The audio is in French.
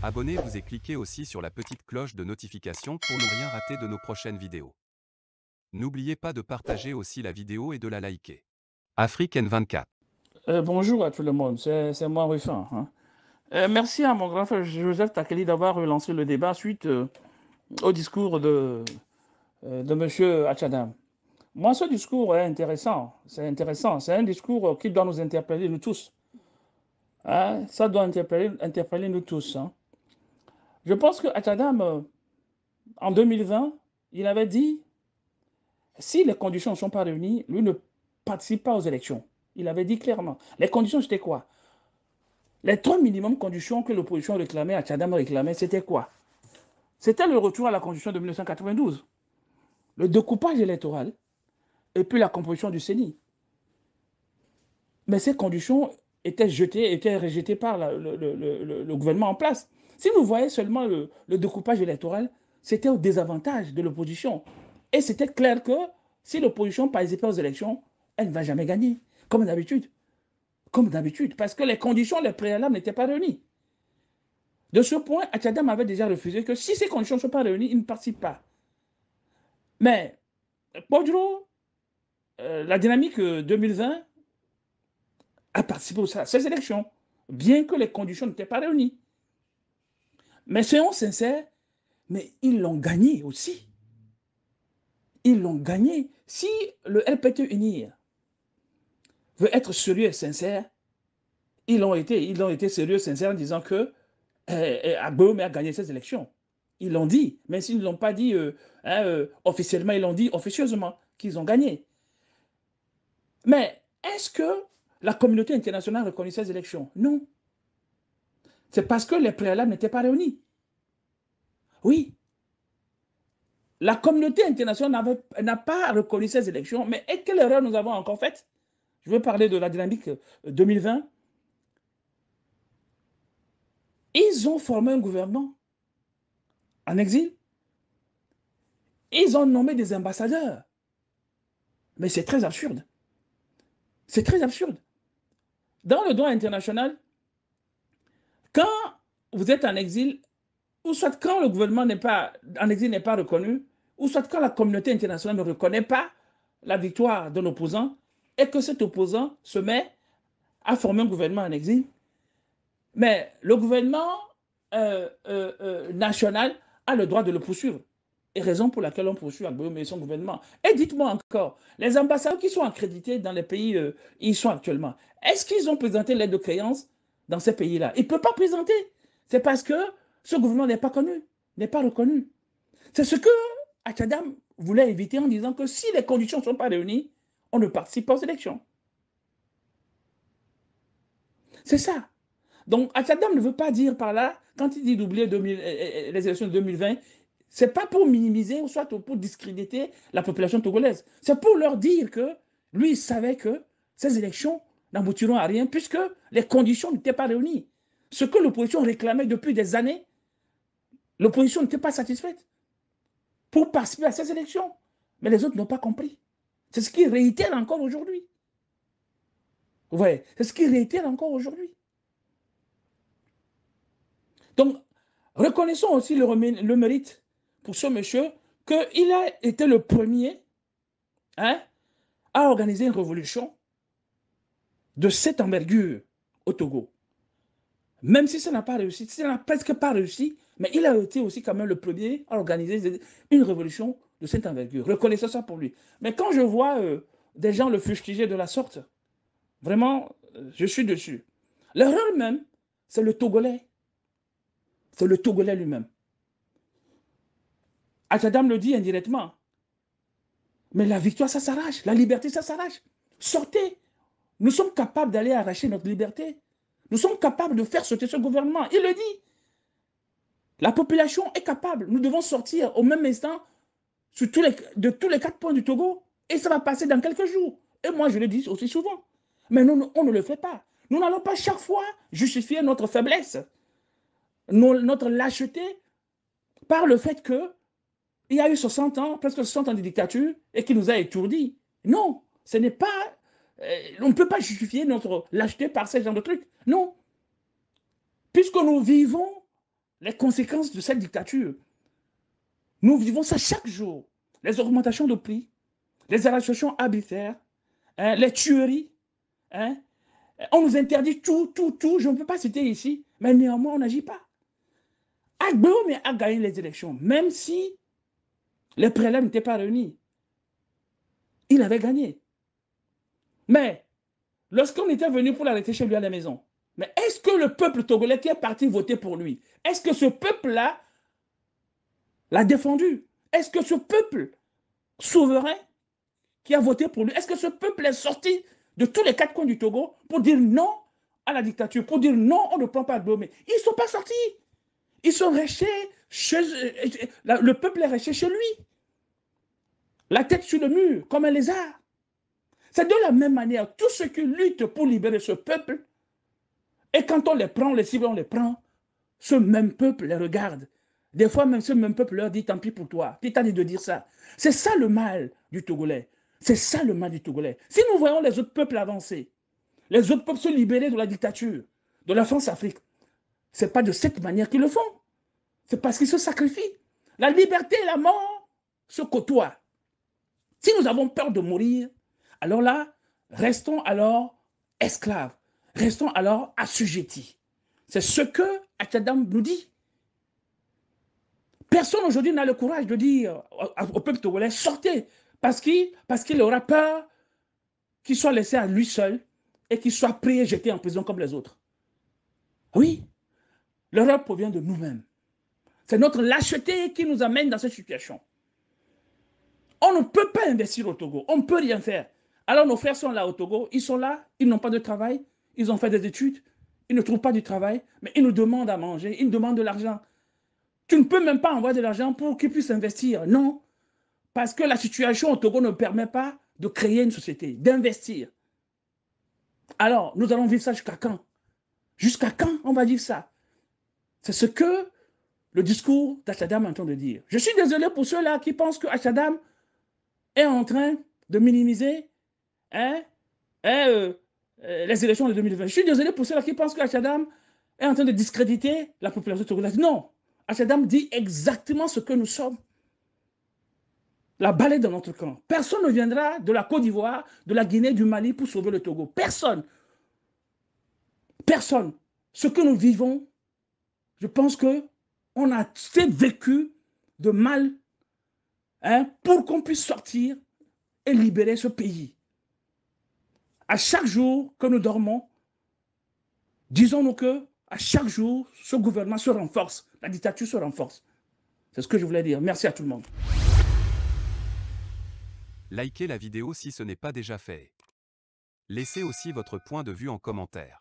Abonnez-vous et cliquez aussi sur la petite cloche de notification pour ne rien rater de nos prochaines vidéos. N'oubliez pas de partager aussi la vidéo et de la liker. Afrique N24. Bonjour à tout le monde, c'est moi Ruffin. Hein. Merci à mon grand frère Joseph Takeli d'avoir relancé le débat suite au discours de M. Achadam. Moi, ce discours est intéressant, c'est un discours qui doit nous interpeller nous tous. Hein. Ça doit interpeller nous tous. Hein. Je pense que Achadam, en 2020, il avait dit, si les conditions ne sont pas réunies, lui ne participe pas aux élections. Il avait dit clairement. Les conditions, c'était quoi? Les trois minimum conditions que l'opposition réclamait, Achadam réclamait, c'était quoi? C'était le retour à la constitution de 1992, le découpage électoral et puis la composition du CENI. Mais ces conditions étaient rejetées par le gouvernement en place. Si vous voyez seulement le découpage électoral, c'était au désavantage de l'opposition. Et c'était clair que si l'opposition participait aux élections, elle ne va jamais gagner, comme d'habitude. Comme d'habitude, parce que les conditions, les préalables n'étaient pas réunies. De ce point, Achadam avait déjà refusé que si ces conditions ne sont pas réunies, il ne participe pas. Mais, Podro, la dynamique 2020 a participé à ces élections, bien que les conditions n'étaient pas réunies. Mais soyons sincères, mais ils l'ont gagné aussi. Ils l'ont gagné. Si le LPT Unir veut être sérieux et sincère, ils ont été sérieux et sincères en disant que Agbome a gagné ces élections. Ils l'ont dit, même s'ils ne l'ont pas dit officiellement, ils l'ont dit officieusement qu'ils ont gagné. Mais est-ce que la communauté internationale reconnaît ces élections? Non. C'est parce que les préalables n'étaient pas réunis. Oui. La communauté internationale n'a pas reconnu ces élections, mais quelle erreur nous avons encore faite? Je veux parler de la dynamique 2020. Ils ont formé un gouvernement en exil. Ils ont nommé des ambassadeurs. Mais c'est très absurde. C'est très absurde. Dans le droit international, quand vous êtes en exil, ou soit quand le gouvernement n'est pas en exil n'est pas reconnu, ou soit quand la communauté internationale ne reconnaît pas la victoire d'un opposant, et que cet opposant se met à former un gouvernement en exil, mais le gouvernement national a le droit de le poursuivre. Et raison pour laquelle on poursuit Agbome et son gouvernement. Et dites-moi encore, les ambassadeurs qui sont accrédités dans les pays où ils sont actuellement, est-ce qu'ils ont présenté l'aide de créance dans ces pays-là? Ils ne peuvent pas présenter. C'est parce que ce gouvernement n'est pas connu, n'est pas reconnu. C'est ce que Achadam voulait éviter en disant que si les conditions ne sont pas réunies, on ne participe pas aux élections. C'est ça. Donc, Achadam ne veut pas dire par là, quand il dit d'oublier les élections de 2020, ce n'est pas pour minimiser ou soit pour discréditer la population togolaise. C'est pour leur dire que lui, il savait que ces élections n'aboutiront à rien puisque les conditions n'étaient pas réunies. Ce que l'opposition réclamait depuis des années, l'opposition n'était pas satisfaite pour participer à ces élections. Mais les autres n'ont pas compris. C'est ce qu'ils réitèrent encore aujourd'hui. Vous voyez, c'est ce qu'ils réitèrent encore aujourd'hui. Donc, reconnaissons aussi le mérite pour ce monsieur qu'il a été le premier hein, à organiser une révolution de cette envergure au Togo. Même si ça n'a pas réussi, ça n'a presque pas réussi, mais il a été aussi quand même le premier à organiser une révolution de cette envergure. Reconnaissons ça pour lui. Mais quand je vois des gens le fustiger de la sorte, vraiment, je suis dessus. L'erreur même, c'est le Togolais. C'est le Togolais lui-même. Achadam le dit indirectement. Mais la victoire, ça s'arrache. La liberté, ça s'arrache. Sortez. Nous sommes capables d'aller arracher notre liberté. Nous sommes capables de faire sauter ce gouvernement. Il le dit. La population est capable. Nous devons sortir au même instant de tous les 4 points du Togo. Et ça va passer dans quelques jours. Et moi, je le dis aussi souvent. Mais nous, on ne le fait pas. Nous n'allons pas chaque fois justifier notre faiblesse, notre lâcheté, par le fait que il y a eu 60 ans, presque 60 ans de dictature, et qui nous a étourdis. Non, ce n'est pas... on ne peut pas justifier notre lâcheté par ce genre de trucs. Non. Puisque nous vivons les conséquences de cette dictature. Nous vivons ça chaque jour. Les augmentations de prix, les arrestations arbitraires, hein, les tueries. Hein. On nous interdit tout. Je ne peux pas citer ici, mais néanmoins, on n'agit pas. Agbéome a gagné les élections, même si les prélèvements n'étaient pas réunis. Il avait gagné. Mais lorsqu'on était venu pour l'arrêter chez lui à la maison, mais est-ce que le peuple togolais qui est parti voter pour lui, est-ce que ce peuple-là l'a défendu? Est-ce que ce peuple souverain qui a voté pour lui, est-ce que ce peuple est sorti de tous les quatre coins du Togo pour dire non à la dictature, pour dire non, on ne prend pas Agbéome? Ils ne sont pas sortis. Ils sont restés le peuple est resté chez lui. La tête sur le mur, comme un lézard. C'est de la même manière, tous ceux qui luttent pour libérer ce peuple, et quand on les prend, les cible, on les prend, ce même peuple les regarde. Des fois, même ce même peuple leur dit, tant pis pour toi. Qui t'a dit de dire ça? C'est ça le mal du Togolais. C'est ça le mal du Togolais. Si nous voyons les autres peuples avancer, les autres peuples se libérer de la dictature, de la France-Afrique, ce n'est pas de cette manière qu'ils le font. C'est parce qu'ils se sacrifient. La liberté et la mort se côtoient. Si nous avons peur de mourir, alors là, restons alors esclaves. Restons alors assujettis. C'est ce que Atchadam nous dit. Personne aujourd'hui n'a le courage de dire au peuple togolais, sortez, parce qu'il aura peur qu'il soit laissé à lui seul et qu'il soit pris et jeté en prison comme les autres. Oui, l'erreur provient de nous-mêmes. C'est notre lâcheté qui nous amène dans cette situation. On ne peut pas investir au Togo, on ne peut rien faire. Alors nos frères sont là au Togo, ils sont là, ils n'ont pas de travail, ils ont fait des études, ils ne trouvent pas du travail, mais ils nous demandent à manger, ils nous demandent de l'argent. Tu ne peux même pas envoyer de l'argent pour qu'ils puissent investir. Non, parce que la situation au Togo ne permet pas de créer une société, d'investir. Alors, nous allons vivre ça jusqu'à quand? Jusqu'à quand on va vivre ça? C'est ce que le discours d'Achadam est en train de dire. Je suis désolé pour ceux-là qui pensent que Achadam est en train de minimiser les élections de 2020. Je suis désolé pour ceux-là qui pensent que Achadam est en train de discréditer la population togolaise. Non, Achadam dit exactement ce que nous sommes. La balle est dans notre camp. Personne ne viendra de la Côte d'Ivoire, de la Guinée, du Mali pour sauver le Togo. Personne. Personne. Ce que nous vivons, je pense qu'on a assez vécu de mal pour qu'on puisse sortir et libérer ce pays. À chaque jour que nous dormons, disons-nous que à chaque jour, ce gouvernement se renforce, la dictature se renforce. C'est ce que je voulais dire. Merci à tout le monde. Likez la vidéo si ce n'est pas déjà fait. Laissez aussi votre point de vue en commentaire.